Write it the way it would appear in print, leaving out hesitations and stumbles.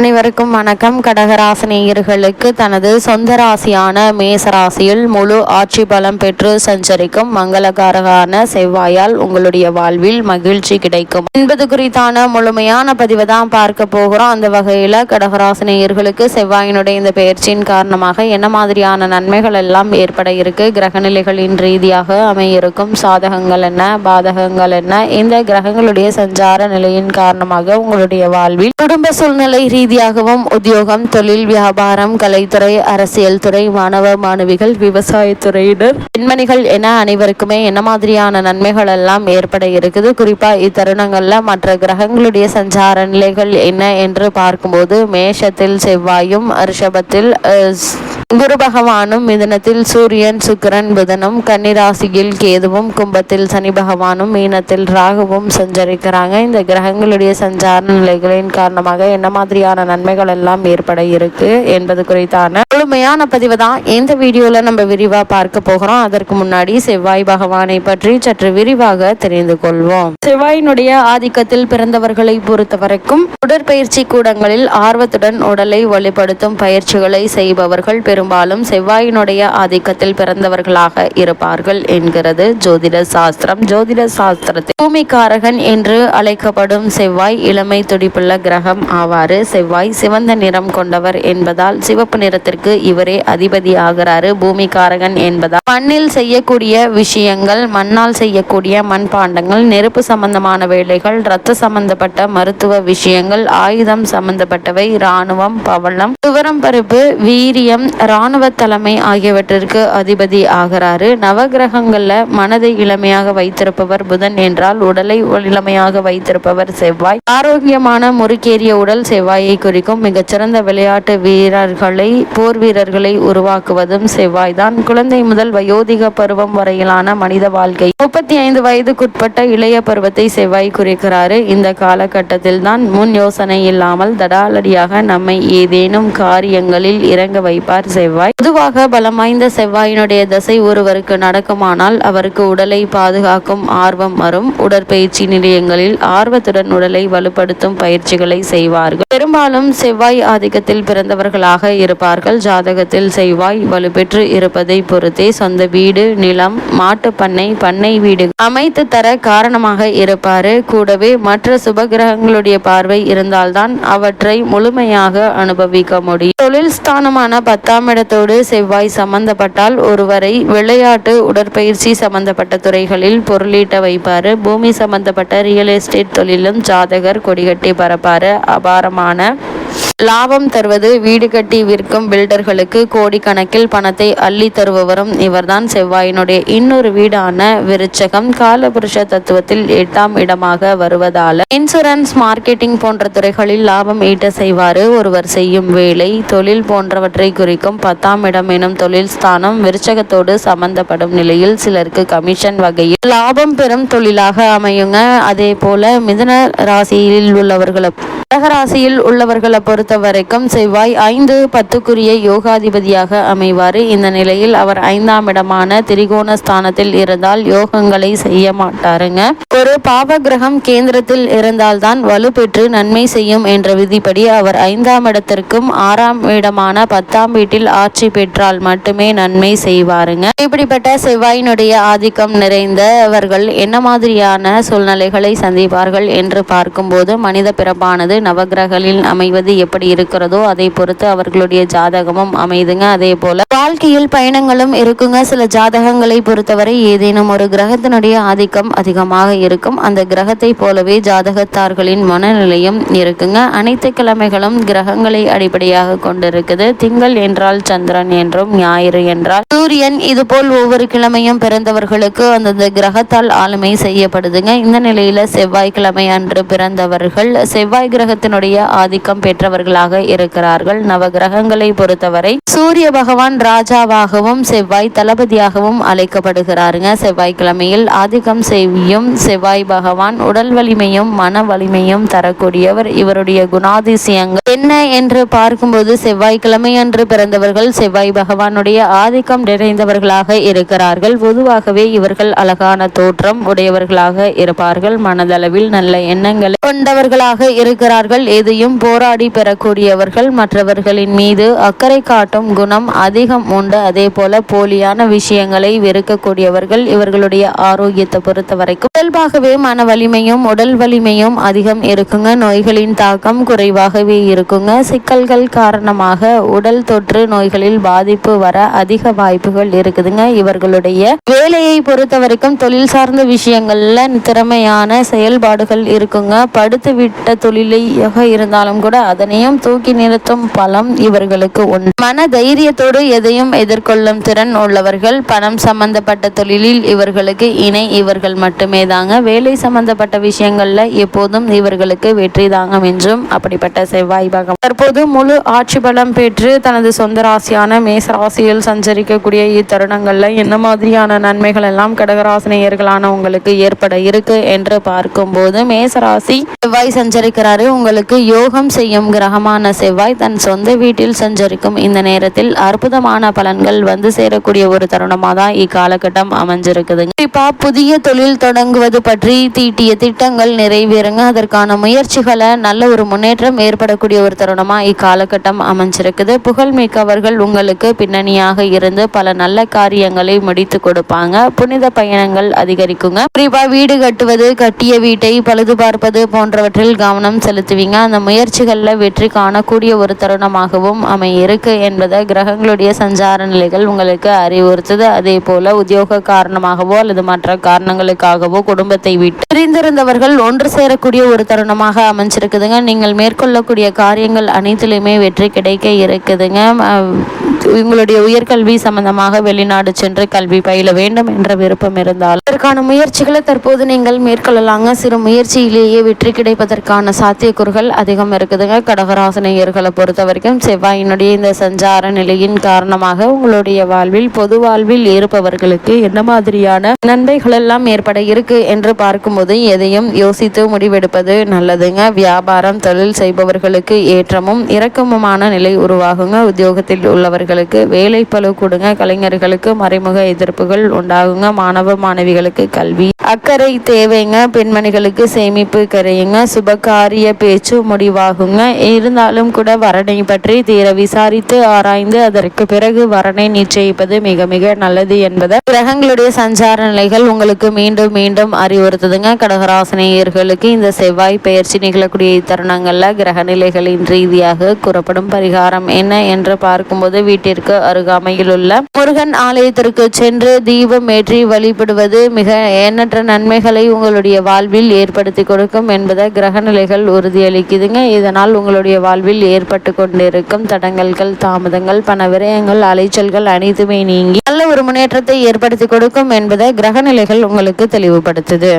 அனைவருக்கும் வணக்கம். கடகராசினியர்களுக்கு தனது சொந்த ராசியான மேசராசியில் முழு ஆட்சி பலம் பெற்று சஞ்சரிக்கும் மங்களகாரகான செவ்வாயால் உங்களுடைய வாழ்வில் மகிழ்ச்சி கிடைக்கும் என்பது குறித்தான முழுமையான பதிவை தான் பார்க்க போகிறோம். அந்த வகையில் கடகராசினியர்களுக்கு செவ்வாயினுடைய இந்த பெயர்ச்சியின் காரணமாக என்ன மாதிரியான நன்மைகள் எல்லாம் ஏற்பட இருக்கு, கிரகநிலைகளின் ரீதியாக அமையிருக்கும் சாதகங்கள் என்ன, பாதகங்கள் என்ன, இந்த கிரகங்களுடைய சஞ்சார நிலையின் காரணமாக உங்களுடைய வாழ்வில் குடும்ப சூழ்நிலை ரீதியாகவும் உத்தியோகம், தொழில், வியாபாரம், கலைத்துறை, அரசியல் துறை, மாணவ மாணவிகள், விவசாயத்துறையினர், பெண்மணிகள் என அனைவருக்குமே என்ன மாதிரியான நன்மைகள் எல்லாம் ஏற்பட இருக்குது, குறிப்பா இத்தருணங்கள்ல மற்ற கிரகங்களுடைய சஞ்சார நிலைகள் என்ன என்று பார்க்கும்போது மேஷத்தில் செவ்வாயும், ரிஷபத்தில் குரு பகவானும், மிதுனத்தில் சூரியன், சுக்கிரன், புதனும், கன்னிராசியில் கேதுவும், கும்பத்தில் சனி பகவானும், மீனத்தில் ராகுவும் சஞ்சரிக்கிறாங்க. இந்த கிரகங்களுடைய சஞ்சார நிலைகளின் காரணமாக என்ன மாதிரியான நன்மைகள் எல்லாம் ஏற்பட இருக்கு என்பது குறித்தான முழுமையான பதிவு தான் இந்த வீடியோல நம்ம விரிவா பார்க்க போகிறோம். அதற்கு முன்னாடி செவ்வாய் பகவானை பற்றி சற்று விரிவாக தெரிந்து கொள்வோம். செவ்வாயினுடைய ஆதிக்கத்தில் பிறந்தவர்களை பொறுத்தவரைக்கும் உடற்பயிற்சி கூடங்களில் ஆர்வத்துடன் உடலை வலுப்படுத்தும் பயிற்சிகளை செய்பவர்கள் பெரும்பாலும் செவ்வாயினுடைய ஆதிக்கத்தில் பிறந்தவர்களாக இருப்பார்கள் என்கிறது ஜோதிட சாஸ்திரம். ஜோதிட சாஸ்திரத்தில் பூமிக்காரகன் என்று அழைக்கப்படும் செவ்வாய் இளமை துடிப்புள்ள கிரகம் ஆவாறு. செவ்வாய் சிவந்த நிறம் கொண்டவர் என்பதால் சிவப்பு நிறத்திற்கு இவரே அதிபதி ஆகிறாரு. பூமிக்காரகன் என்பதால் மண்ணில் செய்யக்கூடிய விஷயங்கள், மண்ணால் செய்யக்கூடிய மண்பாண்டங்கள், நெருப்பு சம்பந்தமான வேலைகள், இரத்த சம்பந்தப்பட்ட மருத்துவ விஷயங்கள், ஆயுதம் சம்பந்தப்பட்டவை, இராணுவம், பவளம், துவரம் பருப்பு, வீரியம், இராணுவ தலைமை ஆகியவற்றிற்கு அதிபதி ஆகிறாரு. நவகிரகங்கள்ல மனதை இளமையாக வைத்திருப்பவர் புதன் என்றால் உடலை இளமையாக வைத்திருப்பவர் செவ்வாய். ஆரோக்கியமான முறுக்கேறிய உடல் செவ்வாயை குறிக்கும். மிகச்சிறந்த விளையாட்டு வீரர்களை, போர் வீரர்களை உருவாக்குவதும் செவ்வாய் தான். குழந்தை முதல் வயோதிக பருவம் வரையிலான மனித வாழ்க்கை 35 வயதுக்குட்பட்ட இளைய பருவத்தை செவ்வாய் குறிக்கிறாரு. இந்த காலகட்டத்தில் தான் முன் யோசனை இல்லாமல் தடாலடியாக நம்மை ஏதேனும் காரியங்களில் இறங்க வைப்பார் செவ்வாய். பொதுவாக பலம் வாய்ந்த செவ்வாயினுடைய தசை ஒருவருக்கு நடக்குமானால் அவருக்கு உடலை பாதுகாக்கும் ஆர்வம் வரும். உடற்பயிற்சி நிலையங்களில் ஆர்வத்துடன் உடலை வலுப்படுத்தும் பயிற்சிகளை செய்வார்கள். பெரும்பாலும் செவ்வாய் ஆதிக்கத்தில் பிறந்தவர்களாக இருப்பார்கள். ஜாதகத்தில் செவ்வாய் வலுப்பெற்று இருப்பதை பொறுத்தே சொந்த வீடு, நிலம், மாட்டு பண்ணை, பண்ணை வீடு அமைத்து தர காரணமாக இருப்பாரு. கூடவே மற்ற சுபகிரகங்களுடைய பார்வை இருந்தால்தான் அவற்றை முழுமையாக அனுபவிக்க முடியும். தொழில் ஸ்தானமான 10ஆம் இடத்தோடு செவ்வாய் சம்பந்தப்பட்டால் ஒருவரை விளையாட்டு, உடற்பயிற்சி சம்பந்தப்பட்ட துறைகளில் பொருளீட்ட வைப்பாரு. பூமி சம்பந்தப்பட்ட ரியல் எஸ்டேட் தொழிலும் ஜாதகர் கொடிகட்டி பரப்பாரு. அபாரமான லாபம் தருவது, வீடு கட்டி விற்கும் பில்டர்களுக்கு கோடிக்கணக்கில் பணத்தை அள்ளி தருபவரும் இவர்தான். செவ்வாயினுடைய இன்னொரு வீடான விருச்சகம் காலபுருஷ தத்துவத்தில் 8ஆம் இடமாக வருவதால இன்சூரன்ஸ், மார்க்கெட்டிங் போன்ற துறைகளில் லாபம் ஈட்ட செய்வாரு. ஒருவர் செய்யும் வேலை, தொழில் போன்றவற்றை குறிக்கும் 10ஆம் இடம் எனும் தொழில் ஸ்தானம் விருச்சகத்தோடு சம்பந்தப்படும் நிலையில் சிலருக்கு கமிஷன் வகையில் லாபம் பெறும் தொழிலாக அமையுங்க. அதே போல மிதுன ராசியில் உள்ளவர்களை, கடகராசியில் உள்ளவர்களை பொறுத்த வரைக்கும் செவ்வாய் 5, 10க்குரிய யோகாதிபதியாக அமைவார். இந்த நிலையில் அவர் 5ஆம் இடமான திரிகோண ஸ்தானத்தில் இருந்தால் யோகங்களை செய்ய மாட்டாருங்க. ஒரு பாவ கிரகம் கேந்திரத்தில் இருந்தால்தான் வலு பெற்று நன்மை செய்யும் என்ற விதிப்படி அவர் 5ஆம் இடத்திற்கும் 6ஆம் இடமான 10ஆம் வீட்டில் ஆட்சி பெற்றால் மட்டுமே நன்மை செய்வாருங்க. இப்படிப்பட்ட செவ்வாயினுடைய ஆதிக்கம் நிறைந்தவர்கள் என்ன மாதிரியான சூழ்நிலைகளை சந்திப்பார்கள் என்று பார்க்கும்போது மனித பிறப்பானது நவகிரகங்களில் அமைவது எப்படி இருக்கிறதோ அதை பொறுத்து அவர்களுடைய ஜாதகமும் அமைதுங்க. அதே போல வாழ்க்கையில் பயணங்களும் இருக்குங்க. சில ஜாதகங்களை பொறுத்தவரை ஏதேனும் ஒரு கிரகத்தினுடைய ஆதிக்கம் அதிகமாக இருக்கும். அந்த கிரகத்தை போலவே ஜாதகத்தார்களின் மனநிலையும் இருக்குங்க. அனைத்து கிழமைகளும் கிரகங்களை அடிப்படையாக கொண்டிருக்குது. திங்கள் என்றால் சந்திரன் என்றும், ஞாயிறு என்றால் சூரியன். இதுபோல் ஒவ்வொரு கிழமையும் பிறந்தவர்களுக்கு அந்தந்த கிரகத்தால் ஆளுமை செய்யப்படுதுங்க. இந்த நிலையில செவ்வாய்க்கிழமை அன்று பிறந்தவர்கள் செவ்வாய் கிரகத்தினுடைய ஆதிக்கம் பெற்றவர்களாக இருக்கிறார்கள். நவகிரகங்களை பொறுத்தவரை சூரிய பகவான் ராஜாவாகவும் செவ்வாய் தளபதியாகவும் அழைக்கப்படுகிறாருங்க. செவ்வாய்க்கிழமையில் ஆதிக்கம் செய்யும் செவ்வாய் பகவான் உடல் வலிமையும் மன வலிமையும் தரக்கூடியவர். இவருடைய குணாதிசயங்கள் என்ன என்று பார்க்கும்போது செவ்வாய்க்கிழமை அன்று பிறந்தவர்கள் செவ்வாய் பகவானுடைய ஆதிக்கம் நிறைந்தவர்களாக இருக்கிறார்கள். பொதுவாகவே இவர்கள் அழகான தோற்றம் உடையவர்களாக இருப்பார்கள். மனதளவில் நல்ல எண்ணங்களை கொண்டவர்களாக இருக்கிறார்கள். எதையும் போராடி பெற கொள்ளக்கூடியவர்கள், மற்றவர்களின் மீது அக்கறை காட்டும் குணம் அதிகம் உண்டு. அதே போல போலியான விஷயங்களை வெறுக்கக்கூடியவர்கள். இவர்களுடைய ஆரோக்கியத்தை பொறுத்த வரைக்கும் இயல்பாகவே மன வலிமையும் உடல் வலிமையும் அதிகம் இருக்குங்க. நோய்களின் தாக்கம் குறைவாகவே இருக்குங்க. சிக்கல்கள் காரணமாக உடல் தொற்று நோய்களில் பாதிப்பு வர அதிக வாய்ப்புகள் இருக்குதுங்க. இவர்களுடைய வேலையை பொறுத்த வரைக்கும் தொழில் சார்ந்த விஷயங்கள்ல திறமையான செயல்பாடுகள் இருக்குங்க. படுத்து விட்ட தொழிலாக இருந்தாலும் கூட அதனையும் தூக்கி நிறுத்தும் பலம் இவர்களுக்கு உண்டு. மன தைரியத்தோடு எதையும் எதிர்கொள்ளும் திறன் உள்ளவர்கள். பணம் சம்பந்தப்பட்ட தொழிலில் இவர்களுக்கு இணை இவர்கள் மட்டுமே தாங்க. வேலை சம்பந்தப்பட்ட விஷயங்கள்ல எப்போதும் இவர்களுக்கு வெற்றி தாங்கும் என்றும் அப்படிப்பட்ட செவ்வாய் பகவான் தற்போது முழு ஆட்சி பலம் பெற்று தனது சொந்த ராசியான மேச ராசியில் சஞ்சரிக்கக்கூடிய இத்தருணங்கள்ல என்ன மாதிரியான நன்மைகள் எல்லாம் கடகராசினியர்களான உங்களுக்கு ஏற்பட இருக்கு என்று பார்க்கும்போது, மேசராசி செவ்வாய் சஞ்சரிக்கிறாரு. உங்களுக்கு யோகம் செய்யும் கிரகமான செவ்வாய் தன் சொந்த வீட்டில் சஞ்சரிக்கும் இந்த நேரத்தில் அற்புதமான பலன்கள் வந்து சேரக்கூடிய ஒரு தருணமாக தான் இக்காலகட்டம் அமைஞ்சிருக்குதுங்க. குறிப்பா புதிய தொழில் தொடங்குவது பற்றி தீட்டிய திட்டங்கள் நிறைவேறுங்க. அதற்கான முயற்சிகளை நல்ல ஒரு முன்னேற்றம் ஏற்படக்கூடிய ஒரு தருணமா இக்காலகட்டம் அமைஞ்சிருக்குது. புகழ்மிக்கவர்கள் உங்களுக்கு பின்னணியாக இருந்து பல நல்ல காரியங்களை முடித்து கொடுப்பாங்க. புனித பயணங்கள் அதிகரிக்குங்க. குறிப்பா வீடு கட்டுவது, கட்டிய வீட்டை பழுது பார்ப்பது போன்றவற்றில் கவனம் செலுத்துவீங்க. அந்த முயற்சிகள்ல வெற்றி காணக்கூடிய ஒரு தருணமாகவும் அமையிருக்கு என்பதை கிரகங்களுடைய சஞ்சார நிலைகள் உங்களுக்கு அறிவுறுத்துது. அதே போல உத்தியோக காரணமாகவோ அல்லது மற்ற காரணங்களுக்காகவோ குடும்பத்தை விட்டு பிரிந்திருந்தவர்கள் ஒன்று சேரக்கூடிய ஒரு தருணமாக அமைஞ்சிருக்குதுங்க. நீங்கள் மேற்கொள்ளக்கூடிய காரியங்கள் அனைத்திலுமே வெற்றி கிடைக்க இருக்குதுங்க. உங்களுடைய உயர்கல்வி சம்பந்தமாக வெளிநாடு சென்று கல்வி பயில வேண்டும் என்ற விருப்பம் இருந்தால் அதற்கான முயற்சிகளை தற்போது நீங்கள் மேற்கொள்ளலாங்க. சிறு முயற்சியிலேயே வெற்றி கிடைப்பதற்கான சாத்தியக்கூறுகள் அதிகம் இருக்குதுங்க. கடகராசினியர்களை பொறுத்த வரைக்கும் செவ்வாயினுடைய இந்த சஞ்சார நிலையின் காரணமாக உங்களுடைய வாழ்வில் பொது வாழ்வில் இருப்பவர்களுக்கு என்ன மாதிரியான நன்மைகள் எல்லாம் ஏற்பட இருக்கு என்று பார்க்கும்போது எதையும் யோசித்து முடிவெடுப்பது நல்லதுங்க. வியாபாரம் தொழில் செய்பவர்களுக்கு ஏற்றமும் இறக்கமுமான நிலை உருவாகுங்க. உத்தியோகத்தில் உள்ளவர்களுக்கு வேலை பளு கொடுங்க. கலைஞர்களுக்கு மறைமுக எதிர்ப்புகள் உண்டாகுங்க. மாணவ மாணவிகளுக்கு கல்வி அக்கறை தேவைங்க. பெண்மணிகளுக்கு சேமிப்பு கரையுங்க. சுபகாரிய பேச்சு முடிவாகுங்க. இருந்தாலும் கூட வரனை பற்றி தீர விசாரித்து ஆராய்ந்து அதற்கு பிறகு வரனை நிச்சயிப்பது மிக மிக நல்லது என்பதை கிரகங்களுடைய சஞ்சார நிலைகள் உங்களுக்கு மீண்டும் மீண்டும் அறிவுறுத்துதுங்க. கடகராசினியர்களுக்கு இந்த செவ்வாய் பெயர்ச்சி நிகழக்கூடிய இத்தருணங்கள்ல கிரக நிலைகளின் ரீதியாக கூறப்படும் பரிகாரம் என்ன என்று பார்க்கும்போது, வீட்டிற்கு அருகாமையில் உள்ள முருகன் ஆலயத்திற்கு சென்று தீபம் ஏற்றி வழிபடுவது மிக எண்ணற்ற நன்மைகளை உங்களுடைய வாழ்வில் ஏற்படுத்தி கொடுக்கும் என்பதை கிரக நிலைகள் உறுதியளிக்குதுங்க. இதனால் உங்களுடைய வாழ்வில் ஏற்பட்டு கொண்டிருக்கும் தடங்கல்கள், தாமதங்கள், பண விரயங்கள், அலைச்சல்கள் அனைத்துமே நீங்கி நல்ல ஒரு முன்னேற்றத்தை ஏற்படுத்தி கொடுக்கும் என்பதை கிரக நிலைகள் உங்களுக்கு தெளிவுபடுத்துது.